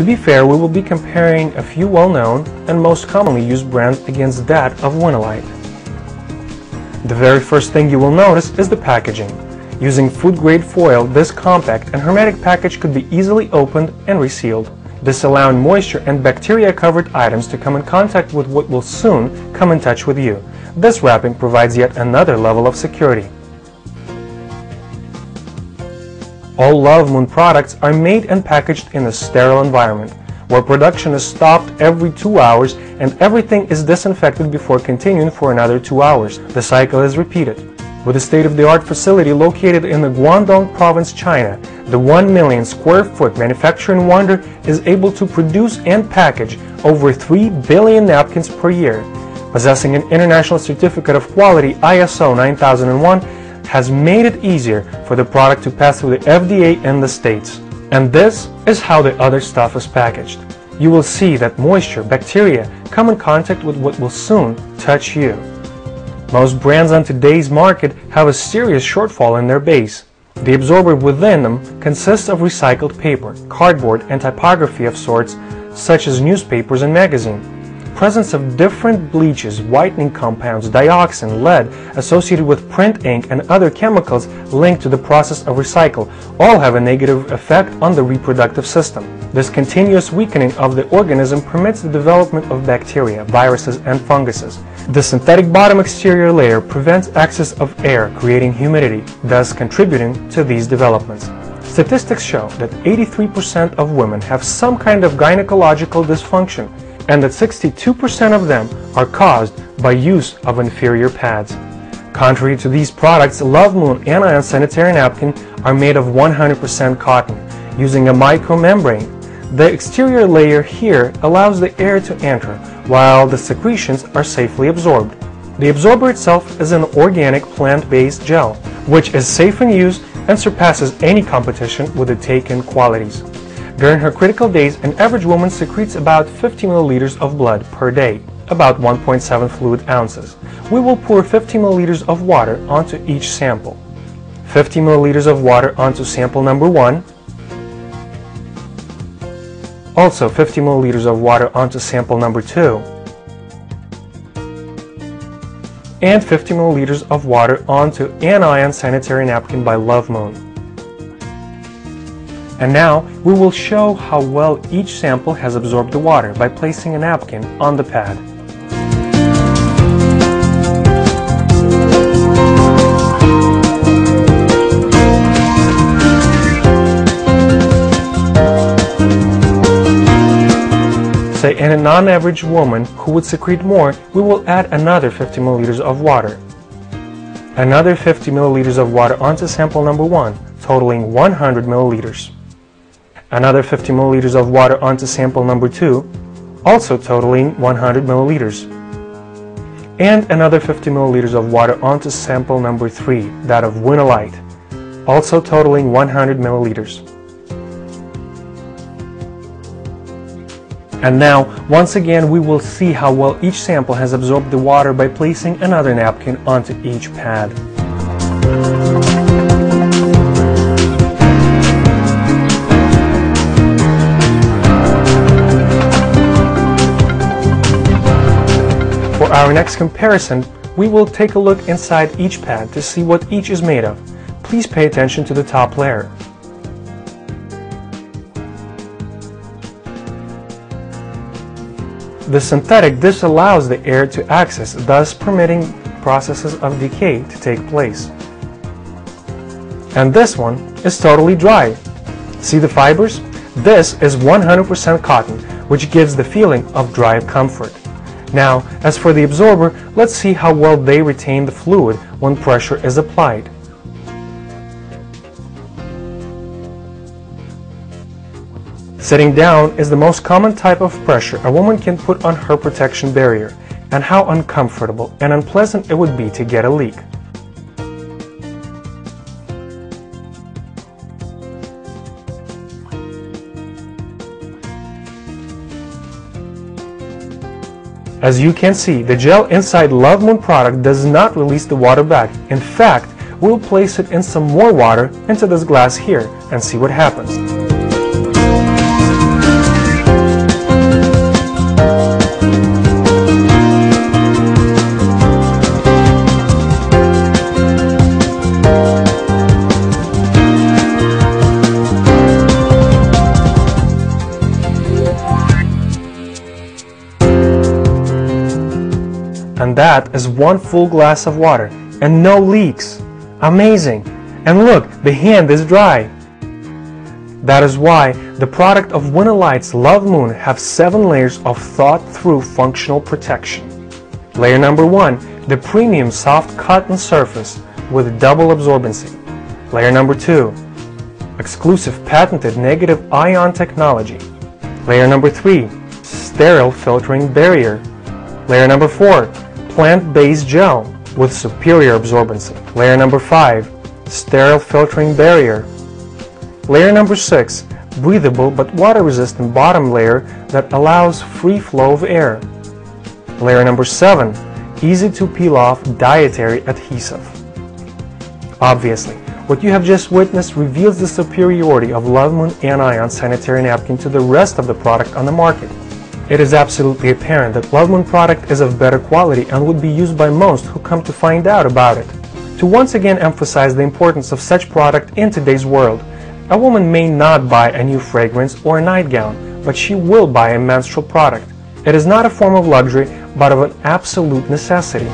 To be fair, we will be comparing a few well-known and most commonly used brands against that of Winolite. The very first thing you will notice is the packaging. Using food-grade foil, this compact and hermetic package could be easily opened and resealed, this allowing moisture and bacteria-covered items to come in contact with what will soon come in touch with you. This wrapping provides yet another level of security. All Love Moon products are made and packaged in a sterile environment, where production is stopped every 2 hours and everything is disinfected before continuing for another 2 hours. The cycle is repeated. With a state-of-the-art facility located in the Guangdong province, China, the 1 million square foot manufacturing wonder is able to produce and package over 3 billion napkins per year. Possessing an International Certificate of Quality ISO 9001 has made it easier for the product to pass through the FDA in the States. And this is how the other stuff is packaged. You will see that moisture, bacteria come in contact with what will soon touch you. Most brands on today's market have a serious shortfall in their base. The absorber within them consists of recycled paper, cardboard, and typography of sorts, such as newspapers and magazines. Presence of different bleaches, whitening compounds, dioxin, lead associated with print ink and other chemicals linked to the process of recycle all have a negative effect on the reproductive system. This continuous weakening of the organism permits the development of bacteria, viruses, and funguses. The synthetic bottom exterior layer prevents access of air, creating humidity, thus contributing to these developments. Statistics show that 83% of women have some kind of gynecological dysfunction, and that 62% of them are caused by use of inferior pads. Contrary to these products, Love Moon Anion Sanitary Napkin are made of 100% cotton, using a micromembrane. The exterior layer here allows the air to enter, while the secretions are safely absorbed. The absorber itself is an organic plant-based gel, which is safe in use and surpasses any competition with the take-in qualities. During her critical days, an average woman secretes about 50 milliliters of blood per day, about 1.7 fluid ounces. We will pour 50 milliliters of water onto each sample. 50 milliliters of water onto sample number 1. Also 50 milliliters of water onto sample number 2. And 50 milliliters of water onto Anion Sanitary Napkin by Love Moon. And now we will show how well each sample has absorbed the water by placing a napkin on the pad. Say in a non-average woman who would secrete more, we will add another 50 milliliters of water. Another 50 milliliters of water onto sample number 1, totaling 100 milliliters. Another 50 milliliters of water onto sample number 2, also totaling 100 milliliters. And another 50 milliliters of water onto sample number 3, that of Winolite, also totaling 100 milliliters. And now, once again, we will see how well each sample has absorbed the water by placing another napkin onto each pad. For our next comparison, we will take a look inside each pad to see what each is made of. Please pay attention to the top layer. The synthetic disallows the air to access, thus permitting processes of decay to take place. And this one is totally dry. See the fibers? This is 100% cotton, which gives the feeling of dry comfort. Now, as for the absorber, let's see how well they retain the fluid when pressure is applied. Sitting down is the most common type of pressure a woman can put on her protection barrier, and how uncomfortable and unpleasant it would be to get a leak. As you can see, the gel inside Love Moon product does not release the water back. In fact, we'll place it in some more water into this glass here and see what happens. And that is 1 full glass of water and no leaks. Amazing! And look, the hand is dry. That is why the product of Winolights Love Moon have 7 layers of thought-through functional protection. Layer number 1, the premium soft cotton surface with double absorbency. Layer number 2, exclusive patented negative ion technology. Layer number 3, sterile filtering barrier. Layer number 4, plant-based gel with superior absorbency. Layer number 5, sterile filtering barrier. Layer number 6, breathable but water-resistant bottom layer that allows free flow of air. Layer number 7, easy to peel off dietary adhesive. Obviously, what you have just witnessed reveals the superiority of Love Moon Anion sanitary napkin to the rest of the product on the market. It is absolutely apparent that Love Moon product is of better quality and would be used by most who come to find out about it. To once again emphasize the importance of such product in today's world, a woman may not buy a new fragrance or a nightgown, but she will buy a menstrual product. It is not a form of luxury, but of an absolute necessity.